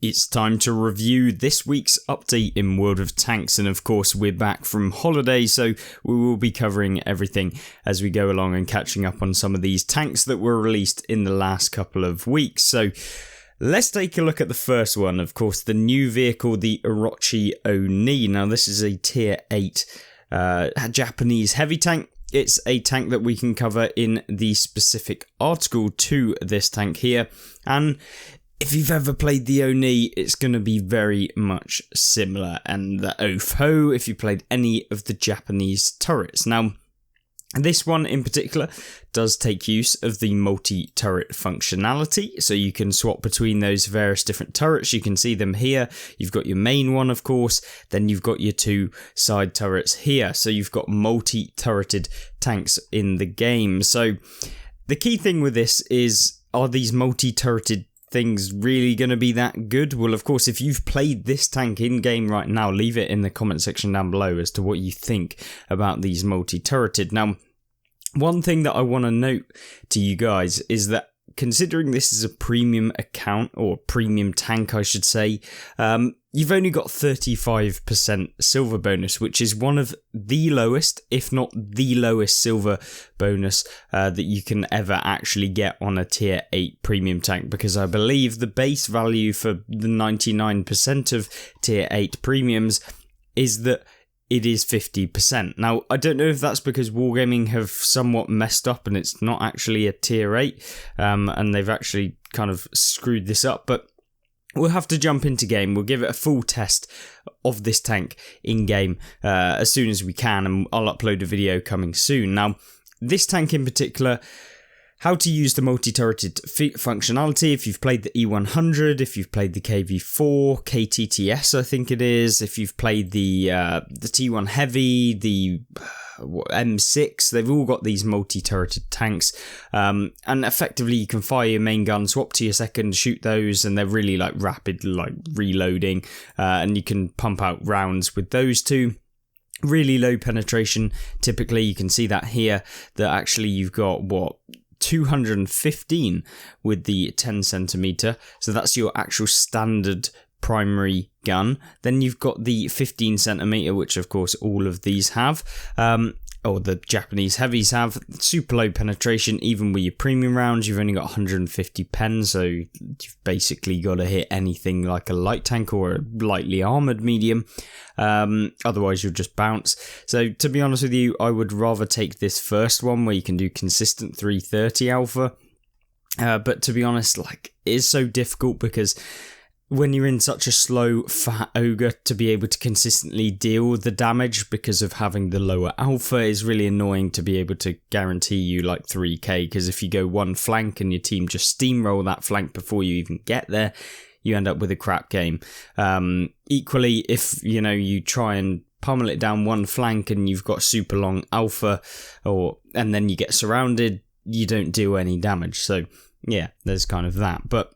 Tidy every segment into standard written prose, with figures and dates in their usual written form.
It's time to review this week's update in World of Tanks, and of course we're back from holiday, so we will be covering everything as we go along and catching up on some of these tanks that were released in the last couple of weeks. So let's take a look at the first one, of course, the new vehicle, the Uraci Oni. Now this is a tier 8 Japanese heavy tank. It's a tank that we can cover in the specific article to this tank here, and if you've ever played the Oni, it's going to be very much similar, and the Ofo if you played any of the Japanese turrets. Now, this one in particular does take use of the multi-turret functionality, so you can swap between those various different turrets. You can see them here. You've got your main one, of course, then you've got your two side turrets here, so you've got multi-turreted tanks in the game. So the key thing with this is, are these multi-turreted things really going to be that good? Well, of course, if you've played this tank in game right now, leave it in the comment section down below as to what you think about these multi-turreted. Now, one thing that I want to note to you guys is that considering this is a premium account, or premium tank I should say, you've only got 35% silver bonus, which is one of the lowest, if not the lowest silver bonus that you can ever actually get on a tier 8 premium tank, because I believe the base value for the 99% of tier 8 premiums is that it is 50%. Now, I don't know if that's because Wargaming have somewhat messed up and it's not actually a tier 8, and they've actually kind of screwed this up, but we'll have to jump into game. We'll give it a full test of this tank in game as soon as we can, and I'll upload a video coming soon. Now, this tank in particular, how to use the multi-turreted functionality. If you've played the E100, if you've played the KV4, KTTS I think it is, if you've played the T1 Heavy, the M6, they've all got these multi-turreted tanks, and effectively you can fire your main gun, swap to your second, shoot those, and they're really like rapid, like reloading, and you can pump out rounds with those two. Really low penetration, typically. You can see that here, that actually you've got, 215 with the 10cm, so that's your actual standard primary gun. Then you've got the 15cm, which of course all of these have, or the Japanese heavies have. Super low penetration, even with your premium rounds. You've only got 150 pen, so you've basically got to hit anything like a light tank or a lightly armoured medium. Otherwise you'll just bounce. So to be honest with you, I would rather take this first one where you can do consistent 330 alpha. But to be honest, like, it is so difficult because when you're in such a slow, fat ogre, to be able to consistently deal the damage because of having the lower alpha is really annoying to be able to guarantee you like 3k, because if you go one flank and your team just steamroll that flank before you even get there, you end up with a crap game. Equally, if you try and pummel it down one flank and you've got super long alpha, and then you get surrounded, you don't do any damage. So yeah, there's kind of that. But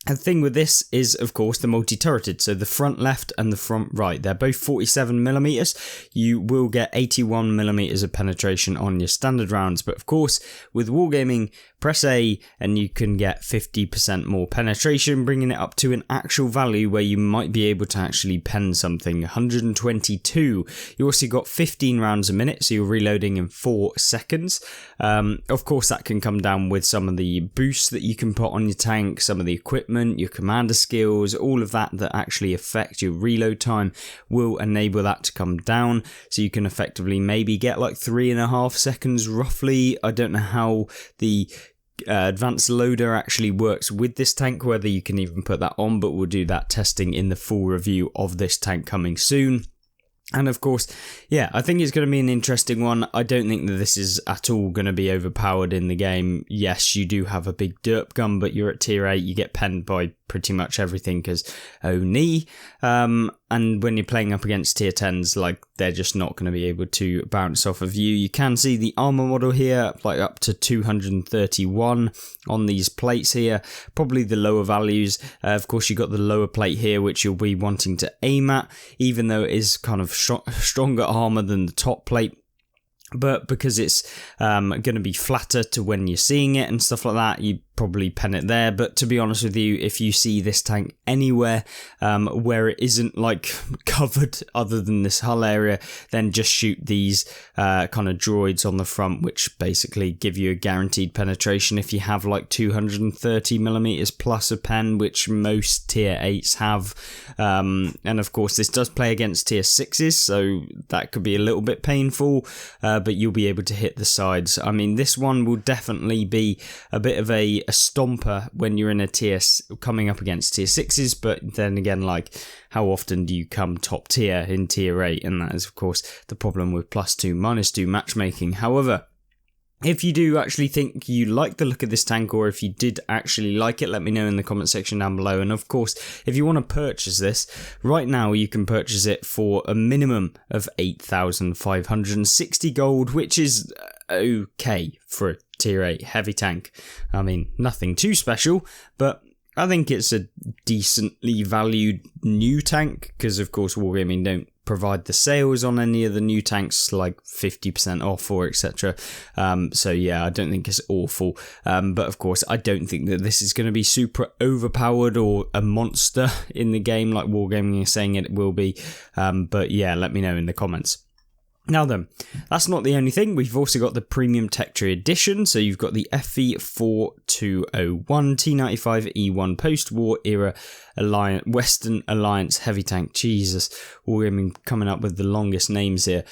the thing with this is, of course, the multi-turreted. So the front left and the front right, they're both 47mm. You will get 81mm of penetration on your standard rounds. But of course, with Wargaming, press A and you can get 50% more penetration, bringing it up to an actual value where you might be able to actually pen something. 122. You also got 15 rounds a minute, so you're reloading in 4 seconds. Of course, that can come down with some of the boosts that you can put on your tank, some of the equipment, your commander skills, all of that actually affect your reload time will enable that to come down. So you can effectively maybe get like 3.5 seconds roughly. I don't know how the advanced loader actually works with this tank, whether you can even put that on, but we'll do that testing in the full review of this tank coming soon. And of course, yeah, I think it's going to be an interesting one. I don't think that this is at all going to be overpowered in the game. Yes, you do have a big derp gun, but you're at tier 8, you get penned by pretty much everything because Oni. And when you're playing up against tier 10s, like, they're just not going to be able to bounce off of you. You can see the armor model here, like up to 231 on these plates here, probably the lower values. Of course, you got the lower plate here, which you'll be wanting to aim at, even though it is kind of stronger armor than the top plate. But because it's going to be flatter to when you're seeing it and stuff like that, you probably pen it there. But to be honest with you, if you see this tank anywhere where it isn't like covered other than this hull area, then just shoot these kind of droids on the front, which basically give you a guaranteed penetration if you have like 230mm plus a pen, which most tier 8s have. And of course this does play against tier 6s, so that could be a little bit painful, but you'll be able to hit the sides. I mean, this one will definitely be a bit of a stomper when you're in a tier coming up against tier 6s, but then again, like, how often do you come top tier in tier 8? And that is of course the problem with +2 -2 matchmaking. However, if you do actually think you like the look of this tank, or if you did actually like it, let me know in the comment section down below. And of course, if you want to purchase this, right now you can purchase it for a minimum of 8,560 gold, which is okay for a tier 8 heavy tank. I mean, nothing too special, but I think it's a decently valued new tank, because of course Wargaming don't provide the sales on any of the new tanks, like 50% off or etc. So yeah, I don't think it's awful, but of course I don't think that this is going to be super overpowered or a monster in the game like Wargaming is saying it will be, but yeah, let me know in the comments. Now then, that's not the only thing. We've also got the Premium Tech Tree Edition. So you've got the FE4201 T95 E1 Post-War Era Western Alliance Heavy Tank. Jesus, Wargaming coming up with the longest names here.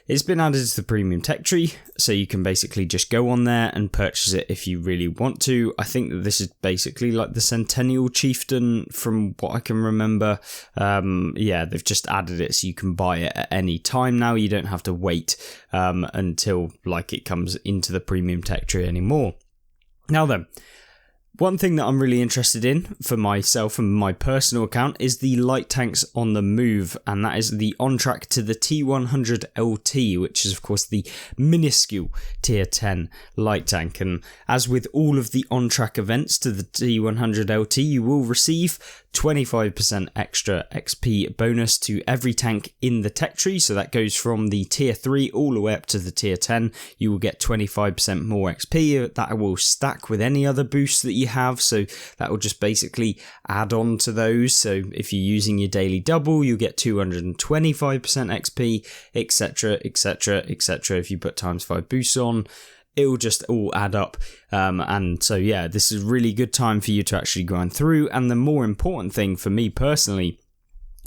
It's been added to the Premium Tech Tree, so you can basically just go on there and purchase it if you really want to. I think that this is basically like the Centennial Chieftain from what I can remember. Yeah, they've just added it so you can buy it at any time now. You don't have to wait until like it comes into the Premium Tech Tree anymore. Now then, one thing that I'm really interested in for myself and my personal account is the light tanks on the move, and that is the on track to the T100 Lt, which is of course the minuscule tier 10 light tank. And as with all of the on track events to the T100 Lt, you will receive 25% extra XP bonus to every tank in the tech tree. So that goes from the tier 3 all the way up to the tier 10. You will get 25% more XP. That will stack with any other boosts that you have, so that will just basically add on to those. So if you're using your daily double, you'll get 225% XP, etc, etc, etc. If you put ×5 boosts on, it will just all add up, and so yeah, this is a really good time for you to actually grind through. And the more important thing for me personally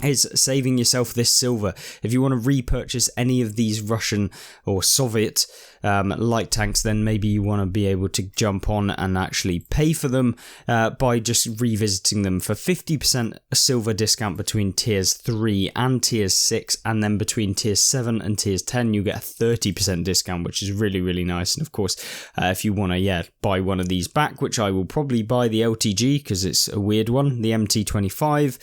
is saving yourself this silver. If you want to repurchase any of these Russian or Soviet light tanks, then maybe you want to be able to jump on and actually pay for them by just revisiting them for 50% silver discount between tiers 3 and tiers 6, and then between tiers 7 and tiers 10 you get a 30% discount, which is really, really nice. And of course, if you want to buy one of these back, which I will probably buy the LTG because it's a weird one, the MT25.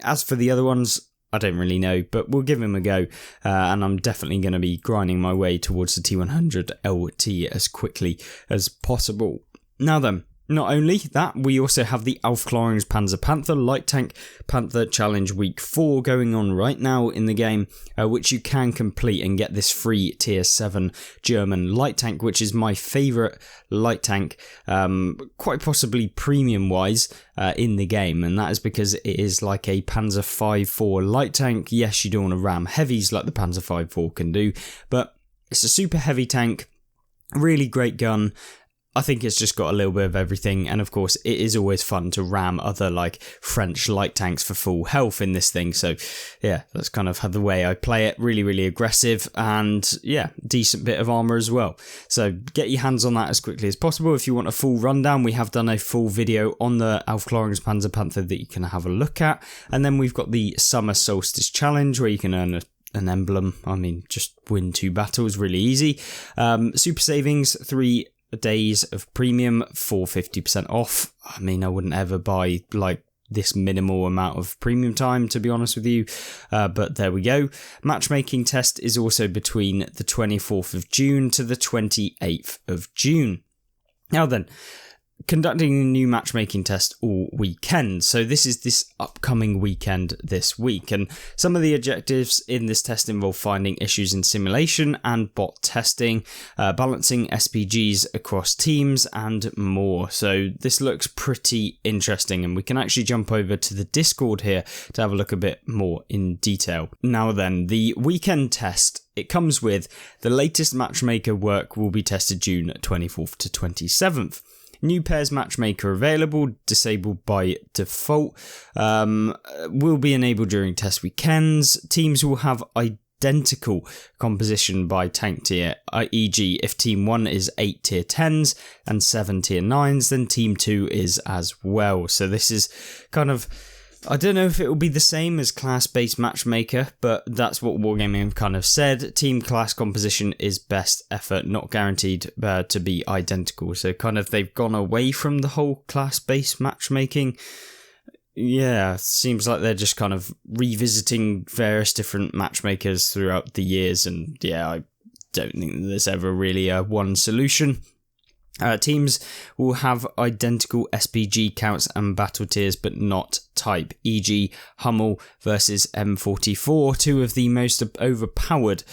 As for the other ones, I don't really know, but we'll give him a go, and I'm definitely going to be grinding my way towards the T100 Lt as quickly as possible. Now then, not only that, we also have the Aufklärungs Panzer Panther Light Tank Panther Challenge Week 4 going on right now in the game, which you can complete and get this free tier 7 German light tank, which is my favourite light tank, quite possibly premium wise in the game, and that is because it is like a Panzer 5.4 light tank. Yes, you don't want to ram heavies like the Panzer 5.4 can do, but it's a super heavy tank, really great gun. I think it's just got a little bit of everything, and of course it is always fun to ram other like French light tanks for full health in this thing. So yeah, that's kind of the way I play it. Really, really aggressive, and yeah, decent bit of armor as well. So get your hands on that as quickly as possible. If you want a full rundown, we have done a full video on the Aufklärungs Panzer Panther that you can have a look at. And then we've got the Summer Solstice Challenge, where you can earn an emblem. I mean, just win 2 battles, really easy. Super savings, 3 days of premium for 50% off. I mean, I wouldn't ever buy like this minimal amount of premium time, to be honest with you, but there we go. Matchmaking Test is also between the 24th of June to the 28th of June. Now then, conducting a new matchmaking test all weekend. So this is this upcoming weekend this week. And some of the objectives in this test involve finding issues in simulation and bot testing, balancing SPGs across teams, and more. So this looks pretty interesting, and we can actually jump over to the Discord here to have a look a bit more in detail. Now then, the weekend test, it comes with the latest matchmaker work will be tested June 24th to 27th. New pairs matchmaker available, disabled by default, will be enabled during test weekends. Teams will have identical composition by tank tier, e.g. if Team 1 is 8 tier 10s and 7 tier 9s, then Team 2 is as well. So this is kind of, I don't know if it will be the same as class-based matchmaker, but that's what Wargaming have kind of said. Team class composition is best effort, not guaranteed to be identical. So kind of they've gone away from the whole class-based matchmaking. Yeah, seems like they're just kind of revisiting various different matchmakers throughout the years. And yeah, I don't think there's ever really a one solution. Teams will have identical SPG counts and battle tiers, but not type, e.g. Hummel versus M44, two of the most overpowered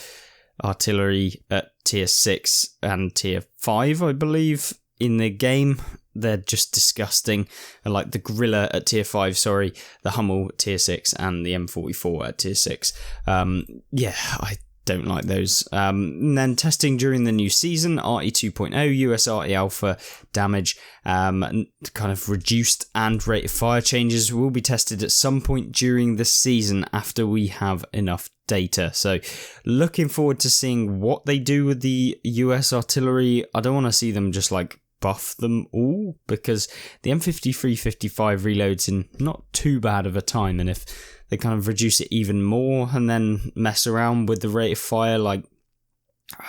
artillery at tier 6 and tier 5, I believe, in the game. They're just disgusting. Like the Gorilla at tier 5, the Hummel tier 6 and the M44 at tier 6. I don't like those. And then testing during the new season, RE 2.0, US RE Alpha damage, kind of reduced and rate of fire changes will be tested at some point during the season after we have enough data. So looking forward to seeing what they do with the US artillery. I don't want to see them just like buff them all, because the M53-55 reloads in not too bad of a time, and if they kind of reduce it even more and then mess around with the rate of fire, like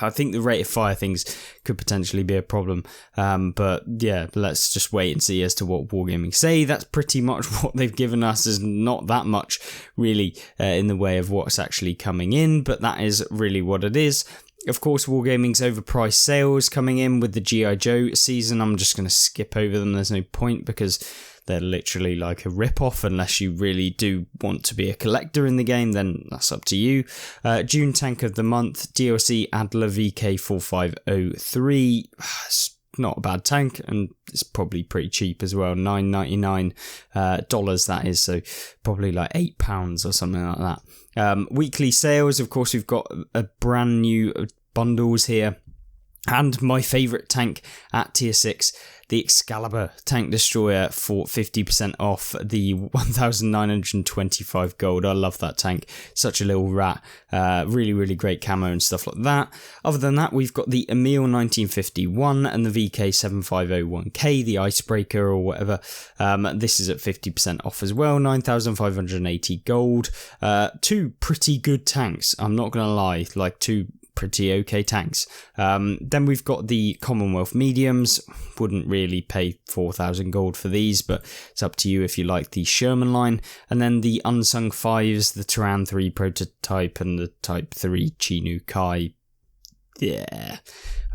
I think the rate of fire things could potentially be a problem. But yeah, let's just wait and see as to what Wargaming say. That's pretty much what they've given us. There's not that much really in the way of what's actually coming in, but that is really what it is. Of course, Wargaming's overpriced sales coming in with the G.I. Joe season. I'm just going to skip over them. There's no point because they're literally like a rip-off. Unless you really do want to be a collector in the game, then that's up to you. June Tank of the Month, DLC Adler VK4503. It's not a bad tank, and it's probably pretty cheap as well. $9.99 that is, so probably like £8 or something like that. Weekly sales, of course, we've got a brand new bundles here. And my favourite tank at tier 6, the Excalibur Tank Destroyer for 50% off, the 1,925 gold. I love that tank. Such a little rat. Really, really great camo and stuff like that. Other than that, we've got the Emil 1951 and the VK7501K, the Icebreaker or whatever. This is at 50% off as well, 9,580 gold. Two pretty good tanks, I'm not going to lie, like two pretty okay tanks. Then we've got the Commonwealth Mediums. Wouldn't really pay 4,000 gold for these, but it's up to you if you like the Sherman line. And then the Unsung 5s, the Turan 3 prototype and the Type 3 Chinu Kai. Yeah,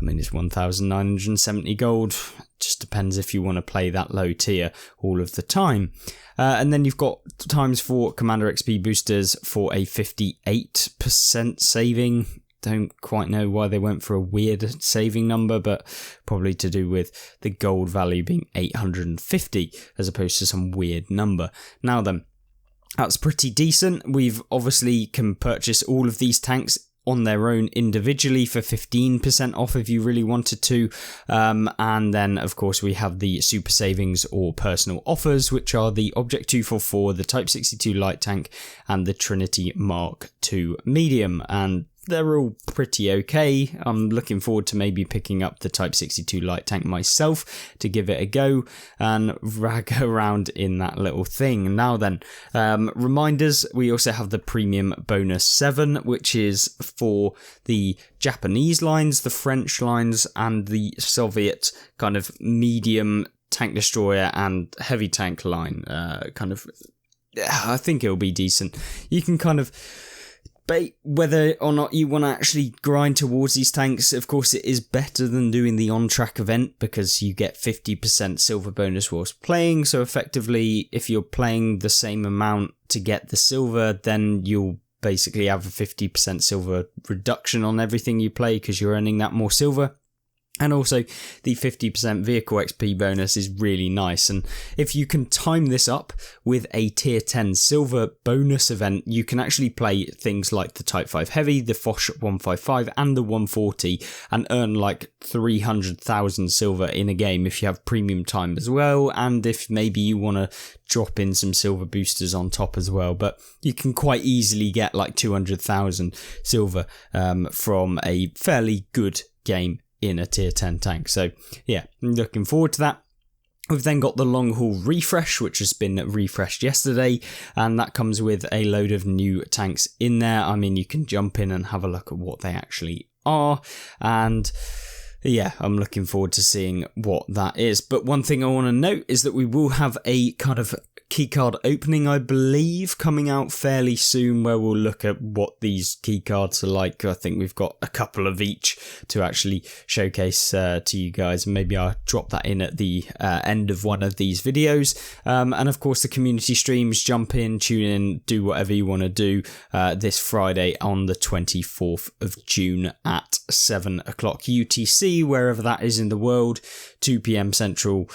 I mean, it's 1,970 gold. Just depends if you want to play that low tier all of the time. And then you've got times for Commander XP boosters for a 58% saving. Don't quite know why they went for a weird saving number, but probably to do with the gold value being 850 as opposed to some weird number. Now then, that's pretty decent. We've obviously can purchase all of these tanks on their own individually for 15% off if you really wanted to. And then, of course, we have the super savings or personal offers, which are the Object 244, the Type 62 light tank, and the Trinity Mark II medium. And they're all pretty okay. I'm looking forward to maybe picking up the Type 62 light tank myself to give it a go and rag around in that little thing. Now then, reminders, we also have the Premium Bonus 7, which is for the Japanese lines, the French lines, and the Soviet kind of medium tank destroyer and heavy tank line. I think it'll be decent. You can kind of debate whether or not you want to actually grind towards these tanks. Of course, it is better than doing the on-track event because you get 50% silver bonus whilst playing. So effectively, if you're playing the same amount to get the silver, then you'll basically have a 50% silver reduction on everything you play because you're earning that more silver. And also, the 50% vehicle XP bonus is really nice. And if you can time this up with a tier 10 silver bonus event, you can actually play things like the Type 5 Heavy, the Foch 155 and the 140 and earn like 300,000 silver in a game if you have premium time as well. And if maybe you want to drop in some silver boosters on top as well. But you can quite easily get like 200,000 silver from a fairly good game in a tier 10 tank. So yeah, looking forward to that. We've then got the long haul refresh, which has been refreshed yesterday, and that comes with a load of new tanks in there. I mean, you can jump in and have a look at what they actually are, and yeah, I'm looking forward to seeing what that is. But one thing I want to note is that we will have a kind of keycard opening, I believe, coming out fairly soon, where we'll look at what these keycards are like. I think we've got a couple of each to actually showcase to you guys, and maybe I'll drop that in at the end of one of these videos. And of course, the community streams, jump in, tune in, do whatever you want to do this Friday on the 24th of June at 7 o'clock UTC, wherever that is in the world, 2 p.m. Central.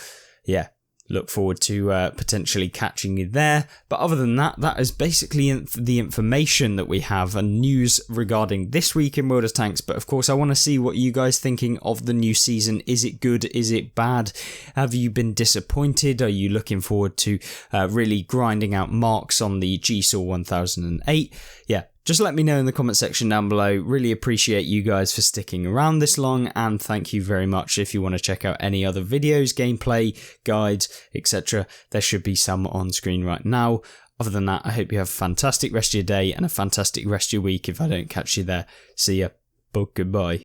Yeah. Look forward to potentially catching you there. But other than that, that is basically the information that we have and news regarding this week in World of Tanks. But of course, I want to see what you guys thinking of the new season. Is it good? Is it bad? Have you been disappointed? Are you looking forward to really grinding out marks on the GSAW 1008? Yeah. Just let me know in the comment section down below. Really appreciate you guys for sticking around this long, and thank you very much. If you want to check out any other videos, gameplay, guides, etc., there should be some on screen right now. Other than that, I hope you have a fantastic rest of your day and a fantastic rest of your week if I don't catch you there. See ya. Goodbye.